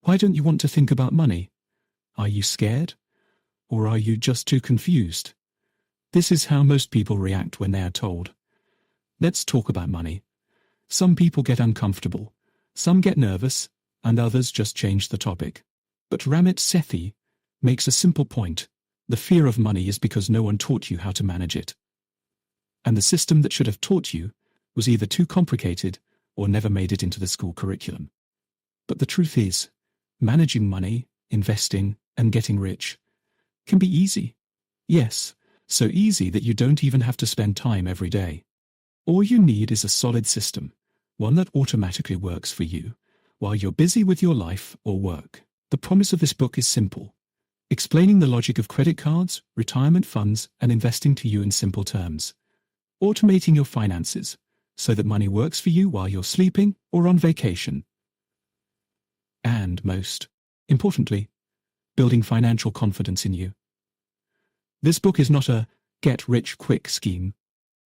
Why don't you want to think about money? Are you scared? Or are you just too confused? This is how most people react when they are told, "Let's talk about money." Some people get uncomfortable, some get nervous, and others just change the topic. But Ramit Sethi makes a simple point. The fear of money is because no one taught you how to manage it. And the system that should have taught you was either too complicated or never made it into the school curriculum. But the truth is, managing money, investing, and getting rich can be easy. Yes, so easy that you don't even have to spend time every day. All you need is a solid system, one that automatically works for you, while you're busy with your life or work. The promise of this book is simple, explaining the logic of credit cards, retirement funds, and investing to you in simple terms. Automating your finances, so that money works for you while you're sleeping or on vacation. And most importantly, building financial confidence in you. This book is not a get-rich-quick scheme,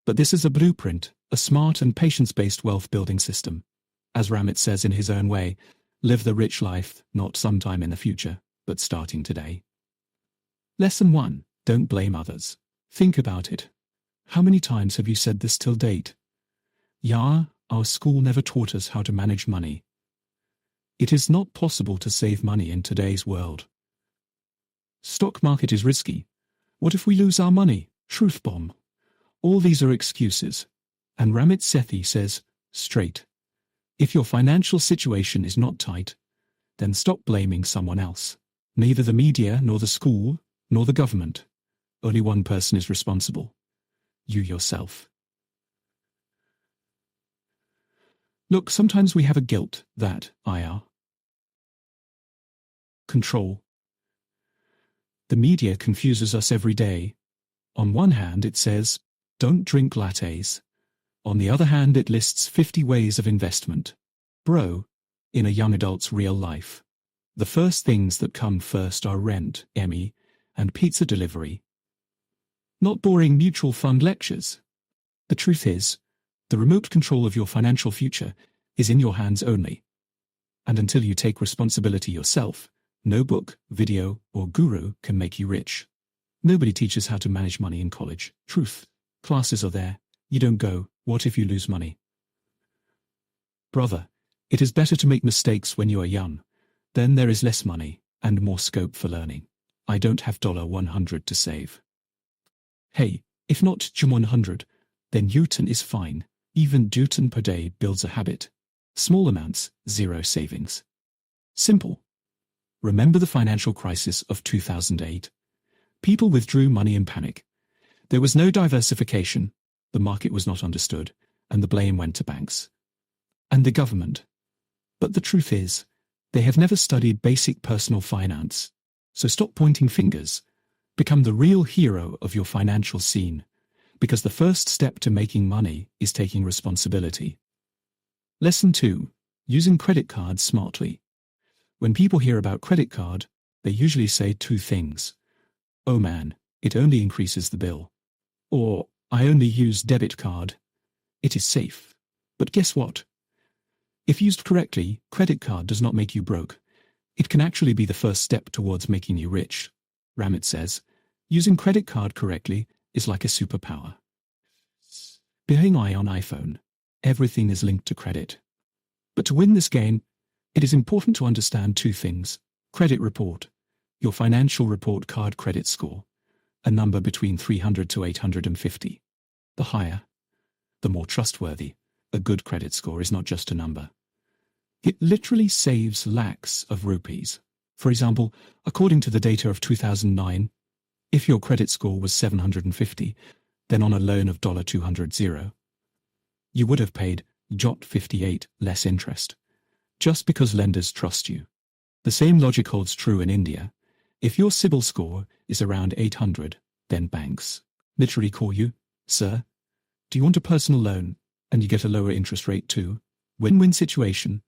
but this is a blueprint, a smart and patience-based wealth-building system. As Ramit says in his own way, live the rich life, not sometime in the future, but starting today. Lesson 1. Don't blame others. Think about it. How many times have you said this till date? Yeah, our school never taught us how to manage money. It is not possible to save money in today's world. Stock market is risky. What if we lose our money? Truth bomb. All these are excuses. And Ramit Sethi says, straight. If your financial situation is not tight, then stop blaming someone else. Neither the media, nor the school, nor the government. Only one person is responsible. You yourself. Look, sometimes we have a guilt that control. The media confuses us every day. On one hand, it says, don't drink lattes. On the other hand, it lists 50 ways of investment. Bro, in a young adult's real life, the first things that come first are rent, Emmy, and pizza delivery. Not boring mutual fund lectures. The truth is, the remote control of your financial future is in your hands only. And until you take responsibility yourself, no book, video, or guru can make you rich. Nobody teaches how to manage money in college. Truth. Classes are there. You don't go. What if you lose money? Brother, it is better to make mistakes when you are young. Then there is less money and more scope for learning. I don't have $100 to save. Hey, if not 100, then Newton is fine. Even Newton per day builds a habit. Small amounts, zero savings. Simple. Remember the financial crisis of 2008? People withdrew money in panic. There was no diversification, the market was not understood, and the blame went to banks and the government. But the truth is, they have never studied basic personal finance. So stop pointing fingers. Become the real hero of your financial scene, because the first step to making money is taking responsibility. Lesson 2. Using credit cards smartly. When people hear about credit card, they usually say two things. Oh man, it only increases the bill. Or, I only use debit card. It is safe. But guess what? If used correctly, credit card does not make you broke. It can actually be the first step towards making you rich. Ramit says, using credit card correctly is like a superpower. Being on iPhone, everything is linked to credit. But to win this game, it is important to understand two things. Credit report, your financial report card credit score, a number between 300 to 850. The higher, the more trustworthy. A good credit score is not just a number. It literally saves lakhs of rupees. For example, according to the data of 2009, if your credit score was 750, then on a loan of $200, you would have paid $58 less interest, just because lenders trust you. The same logic holds true in India. If your CIBIL score is around 800, then banks literally call you, sir, do you want a personal loan? And you get a lower interest rate too. Win-win situation.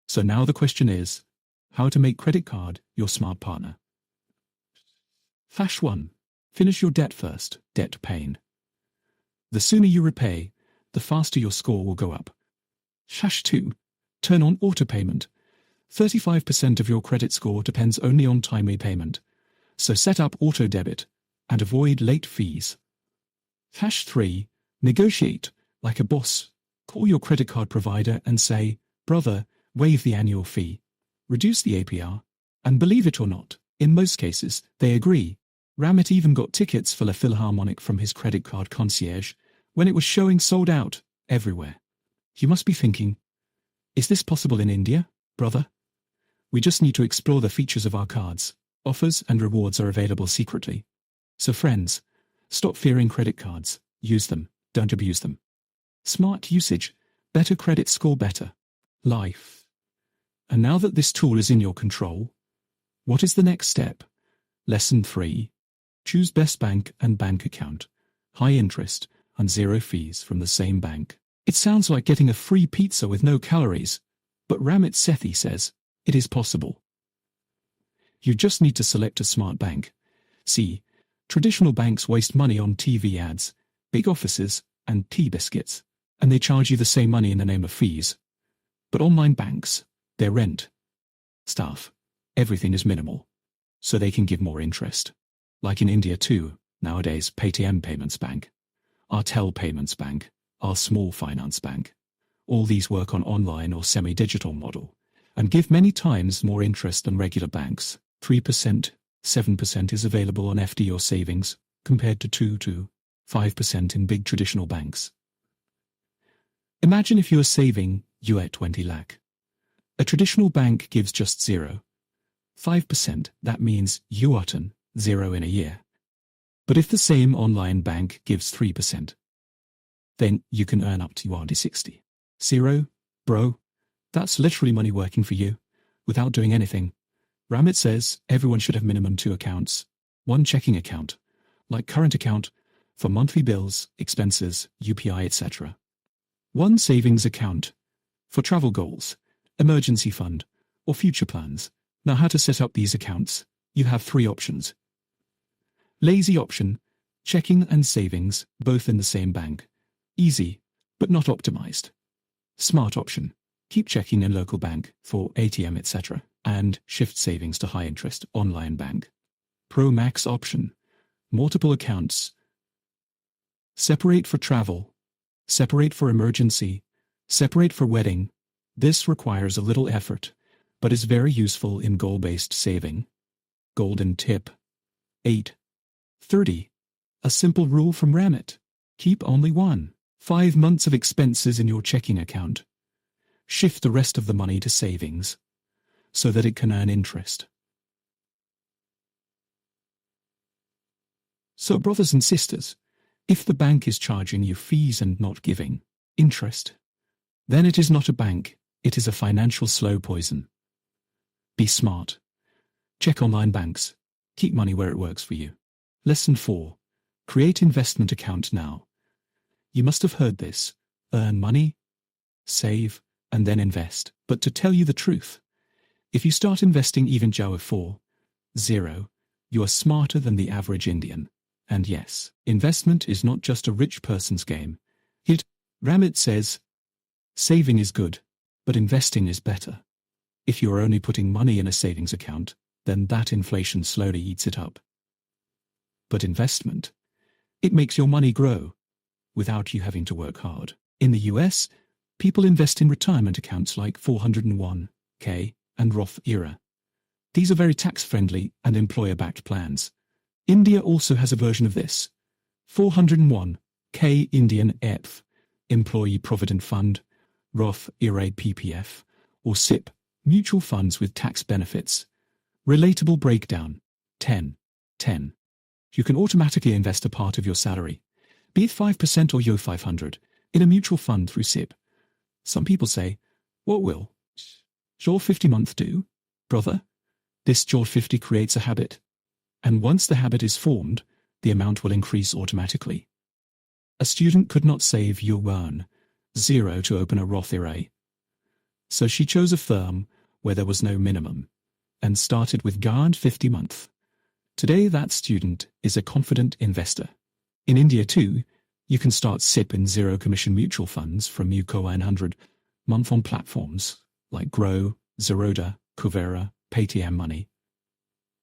So now the question is, how to make credit card your smart partner. Fash 1. Finish your debt first. Debt pain. The sooner you repay, the faster your score will go up. Fash 2. Turn on auto payment. 35% of your credit score depends only on timely payment. So set up auto debit and avoid late fees. #3. Negotiate like a boss. Call your credit card provider and say, "Brother, waive the annual fee, reduce the APR," and believe it or not, in most cases, they agree. Ramit even got tickets for La Philharmonic from his credit card concierge when it was showing sold out everywhere. You must be thinking, is this possible in India, brother? We just need to explore the features of our cards. Offers and rewards are available secretly. So friends, stop fearing credit cards. Use them, don't abuse them. Smart usage, better credit score, better life. And now that this tool is in your control, what is the next step? Lesson 3. Choose best bank and bank account. High interest and zero fees from the same bank. It sounds like getting a free pizza with no calories, but Ramit Sethi says it is possible. You just need to select a smart bank. See, traditional banks waste money on TV ads, big offices, and tea biscuits, and they charge you the same money in the name of fees. But online banks, their rent, staff, everything is minimal, so they can give more interest. Like in India too, nowadays Paytm Payments Bank, Airtel Payments Bank, our small finance bank. All these work on online or semi-digital model, and give many times more interest than regular banks. 3%, 7% is available on FD or savings, compared to 2 to 5% in big traditional banks. Imagine if you are saving you at 20 lakh. A traditional bank gives just 0.5%. That means you earn 0 in a year. But if the same online bank gives 3%, then you can earn up to 60. 0, bro, that's literally money working for you, without doing anything. Ramit says everyone should have minimum 2 accounts. One checking account, like current account, for monthly bills, expenses, UPI, etc. One savings account, for travel goals, emergency fund, or future plans. Now how to set up these accounts? You have 3 options. Lazy option, checking and savings, both in the same bank. Easy, but not optimized. Smart option, keep checking in local bank for ATM, etc. and shift savings to high interest online bank. Pro Max option, multiple accounts. Separate for travel, separate for emergency, separate for wedding. This requires a little effort, but is very useful in goal-based saving. Golden tip. 8:30. A simple rule from Ramit. Keep only 5 months of expenses in your checking account. Shift the rest of the money to savings, so that it can earn interest. So brothers and sisters, if the bank is charging you fees and not giving interest, then it is not a bank, it is a financial slow poison. Be smart. Check online banks. Keep money where it works for you. Lesson 4. Create investment account now. You must have heard this. Earn money, save, and then invest. But to tell you the truth, if you start investing even Jawa 4.0, you are smarter than the average Indian. And yes, investment is not just a rich person's game. Ramit says, saving is good, but investing is better. If you are only putting money in a savings account, then that inflation slowly eats it up. But investment, it makes your money grow, without you having to work hard. In the US, people invest in retirement accounts like 401k and Roth IRA. These are very tax-friendly and employer-backed plans. India also has a version of this. 401k Indian EPF, Employee Provident Fund, Roth IRA PPF, or SIP, mutual funds with tax benefits. Relatable breakdown. 10. You can automatically invest a part of your salary, be it 5% or yo 500, in a mutual fund through SIP. Some people say, what will your 50 month do? Brother, this your 50 creates a habit. And once the habit is formed, the amount will increase automatically. A student could not save your earn 0 to open a Roth IRA. So she chose a firm where there was no minimum, and started with guaranteed 50 month. Today that student is a confident investor. In India too, you can start SIP in zero commission mutual funds from UCO 100 month on platforms like Grow, Zerodha, Kuvera, Paytm money.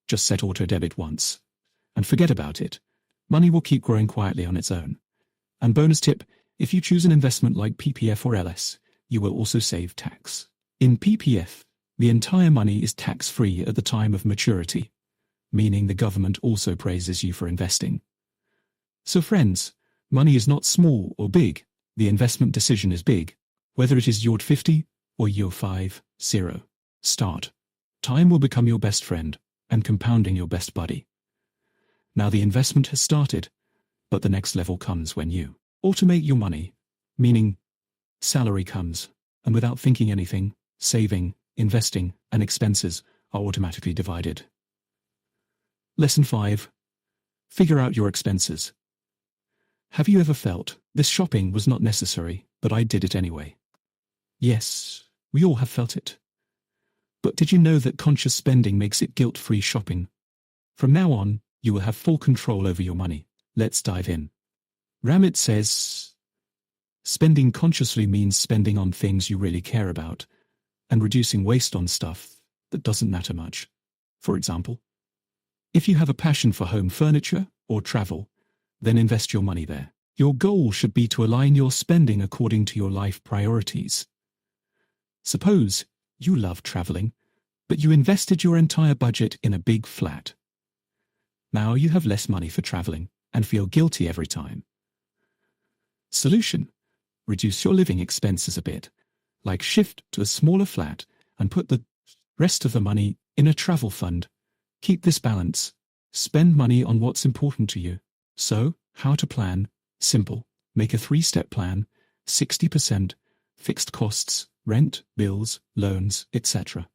Just set auto debit once. And forget about it. Money will keep growing quietly on its own. And bonus tip, if you choose an investment like PPF or LS, you will also save tax. In PPF, the entire money is tax-free at the time of maturity, meaning the government also praises you for investing. So friends, money is not small or big, the investment decision is big, whether it is yield 50 or yield 5, 0. Start. Time will become your best friend, and compounding your best buddy. Now the investment has started, but the next level comes when you automate your money, meaning salary comes, and without thinking anything, saving, investing, and expenses are automatically divided. Lesson 5. Figure out your expenses. Have you ever felt, this shopping was not necessary, but I did it anyway? Yes, we all have felt it. But did you know that conscious spending makes it guilt-free shopping? From now on, you will have full control over your money. Let's dive in. Ramit says, spending consciously means spending on things you really care about, and reducing waste on stuff that doesn't matter much. For example, if you have a passion for home furniture or travel, then invest your money there. Your goal should be to align your spending according to your life priorities. Suppose you love traveling, but you invested your entire budget in a big flat. Now you have less money for traveling and feel guilty every time. Solution: reduce your living expenses a bit, like shift to a smaller flat and put the rest of the money in a travel fund. Keep this balance. Spend money on what's important to you. So, how to plan? Simple. Make a 3-step plan. 60% fixed costs, rent, bills, loans, etc.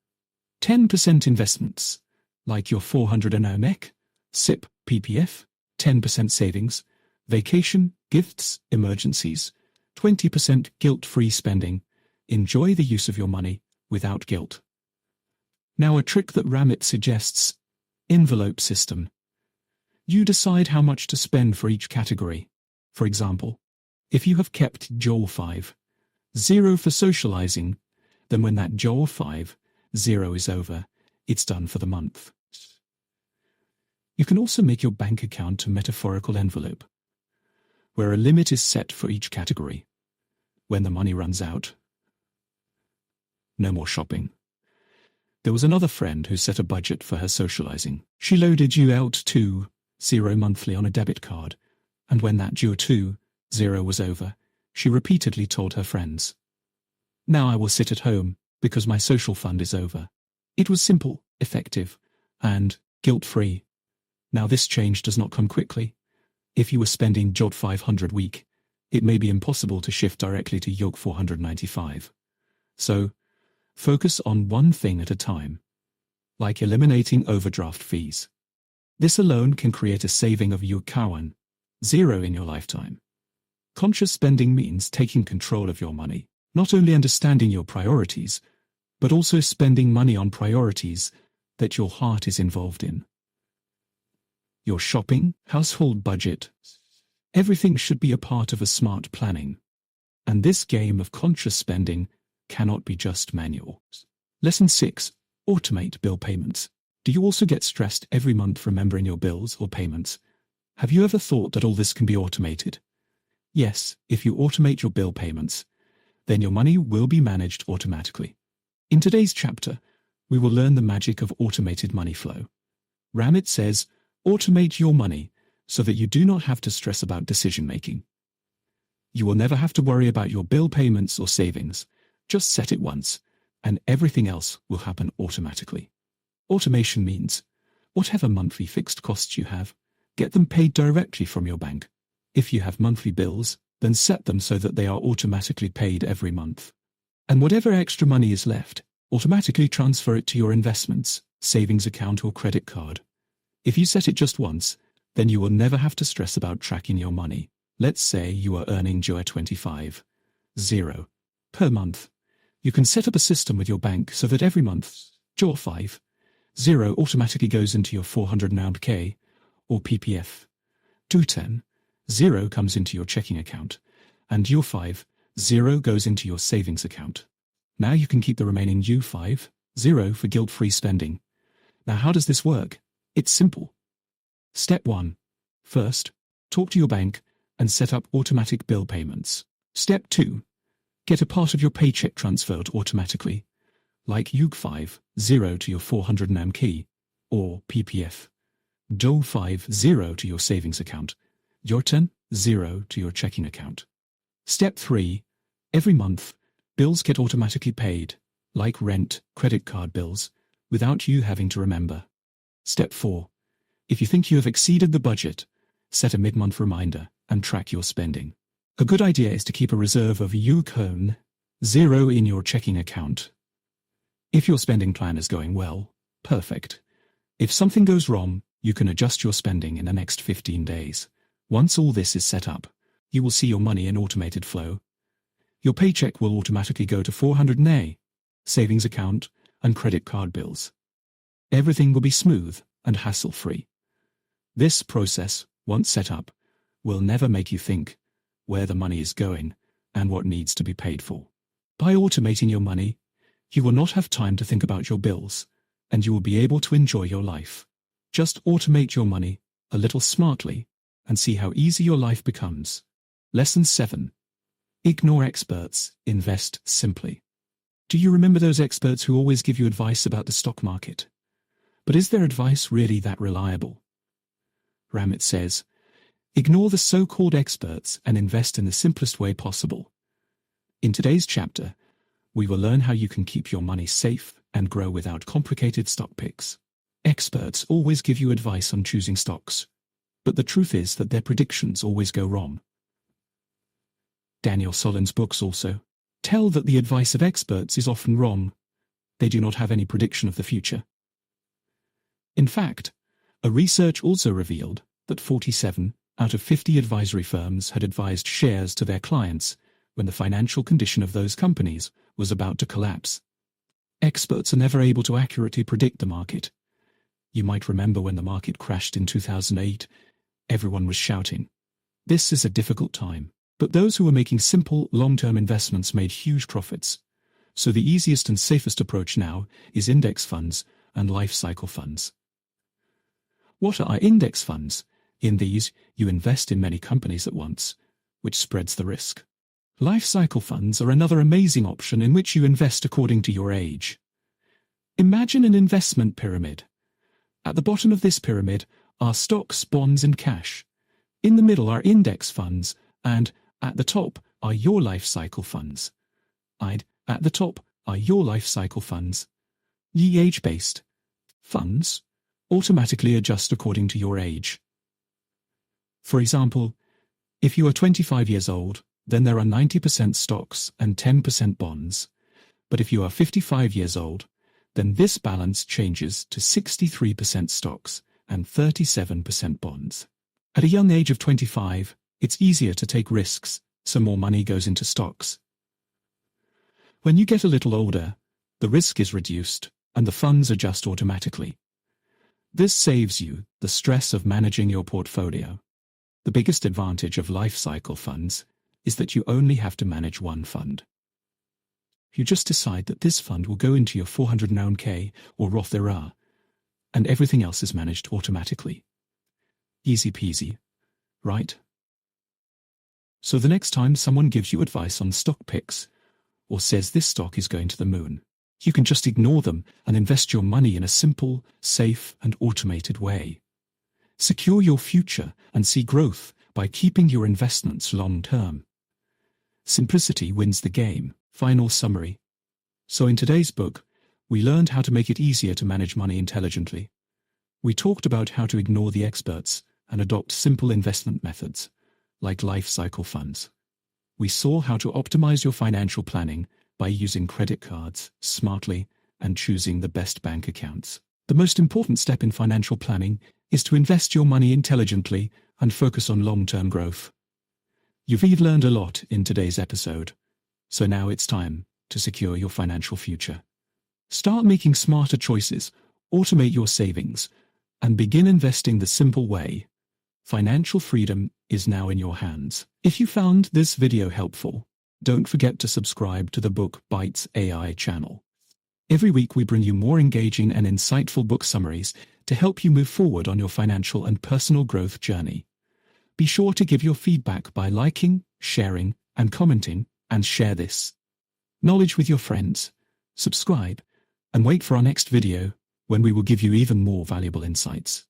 10% investments, like your 400 NOMEC, SIP, PPF, 10% savings, vacation, gifts, emergencies, 20% guilt-free spending. Enjoy the use of your money without guilt. Now a trick that Ramit suggests: envelope system. You decide how much to spend for each category. For example, if you have kept Joel 5, 0 for socializing, then when that Joel 5, 0 is over, it's done for the month. You can also make your bank account a metaphorical envelope, where a limit is set for each category. When the money runs out, no more shopping. There was another friend who set a budget for her socializing. She loaded out 0 monthly on a debit card, and when that 0 was over, she repeatedly told her friends, "Now I will sit at home because my social fund is over." It was simple, effective, and guilt-free. Now this change does not come quickly. If you were spending JOD 500 week, it may be impossible to shift directly to YOG 495. So, focus on one thing at a time, like eliminating overdraft fees. This alone can create a saving of YOG 0 in your lifetime. Conscious spending means taking control of your money, not only understanding your priorities, but also spending money on priorities that your heart is involved in. Your shopping, household budget, everything should be a part of a smart planning. And this game of conscious spending cannot be just manual. Lesson 6. Automate bill payments. Do you also get stressed every month remembering your bills or payments? Have you ever thought that all this can be automated? Yes, if you automate your bill payments, then your money will be managed automatically. In today's chapter, we will learn the magic of automated money flow. Ramit says, automate your money so that you do not have to stress about decision-making. You will never have to worry about your bill payments or savings. Just set it once, and everything else will happen automatically. Automation means, whatever monthly fixed costs you have, get them paid directly from your bank. If you have monthly bills, then set them so that they are automatically paid every month. And whatever extra money is left, automatically transfer it to your investments, savings account or credit card. If you set it just once, then you will never have to stress about tracking your money. Let's say you are earning JOA 25, 0 per month. You can set up a system with your bank so that every month, JOA 5, 0 automatically goes into your 400 NOMEC or PPF. 210, 0 comes into your checking account, and JOA 5, 0 goes into your savings account. Now you can keep the remaining JOA 5, 0 for guilt-free spending. Now how does this work? It's simple. Step 1. First, talk to your bank and set up automatic bill payments. Step 2. Get a part of your paycheck transferred automatically, like UG5, 0 to your 400 NAM key, or PPF. DO5, 0 to your savings account, YOR10, 0 to your checking account. Step 3. Every month, bills get automatically paid, like rent, credit card bills, without you having to remember. Step 4. If you think you have exceeded the budget, set a mid-month reminder and track your spending. A good idea is to keep a reserve of UG 0 in your checking account. If your spending plan is going well, perfect. If something goes wrong, you can adjust your spending in the next 15 days. Once all this is set up, you will see your money in automated flow. Your paycheck will automatically go to 400 NA, savings account, and credit card bills. Everything will be smooth and hassle-free. This process, once set up, will never make you think where the money is going and what needs to be paid for. By automating your money, you will not have time to think about your bills, and you will be able to enjoy your life. Just automate your money a little smartly and see how easy your life becomes. Lesson 7. Ignore experts, invest simply. Do you remember those experts who always give you advice about the stock market? But is their advice really that reliable? Ramit says, ignore the so-called experts and invest in the simplest way possible. In today's chapter, we will learn how you can keep your money safe and grow without complicated stock picks. Experts always give you advice on choosing stocks, but the truth is that their predictions always go wrong. Daniel Solin's books also tell that the advice of experts is often wrong. They do not have any prediction of the future. In fact, a research also revealed that 47 out of 50 advisory firms had advised shares to their clients when the financial condition of those companies was about to collapse. Experts are never able to accurately predict the market. You might remember when the market crashed in 2008, everyone was shouting. This is a difficult time, but those who were making simple, long-term investments made huge profits. So the easiest and safest approach now is index funds and life cycle funds. What are index funds? In these, you invest in many companies at once, which spreads the risk. Life cycle funds are another amazing option in which you invest according to your age. Imagine an investment pyramid. At the bottom of this pyramid are stocks, bonds, and cash. In the middle are index funds, and at the top are your life cycle funds. At the top are your life cycle funds. The age-based funds automatically adjust according to your age. For example, if you are 25 years old, then there are 90% stocks and 10% bonds. But if you are 55 years old, then this balance changes to 63% stocks and 37% bonds. At a young age of 25, it's easier to take risks, so more money goes into stocks. When you get a little older, the risk is reduced and the funds adjust automatically. This saves you the stress of managing your portfolio. The biggest advantage of life cycle funds is that you only have to manage one fund. You just decide that this fund will go into your 401k or Roth IRA, and everything else is managed automatically. Easy peasy, right? So the next time someone gives you advice on stock picks, or says this stock is going to the moon, you can just ignore them and invest your money in a simple, safe, and automated way. Secure your future and see growth by keeping your investments long-term. Simplicity wins the game. Final summary. So in today's book, we learned how to make it easier to manage money intelligently. We talked about how to ignore the experts and adopt simple investment methods, like life cycle funds. We saw how to optimize your financial planning by using credit cards smartly and choosing the best bank accounts. The most important step in financial planning is to invest your money intelligently and focus on long-term growth. You've learned a lot in today's episode, so now it's time to secure your financial future. Start making smarter choices, automate your savings, and begin investing the simple way. Financial freedom is now in your hands. If you found this video helpful, don't forget to subscribe to the Book Bytes AI channel. Every week we bring you more engaging and insightful book summaries to help you move forward on your financial and personal growth journey. Be sure to give your feedback by liking, sharing, and commenting, and share this knowledge with your friends. Subscribe, and wait for our next video, when we will give you even more valuable insights.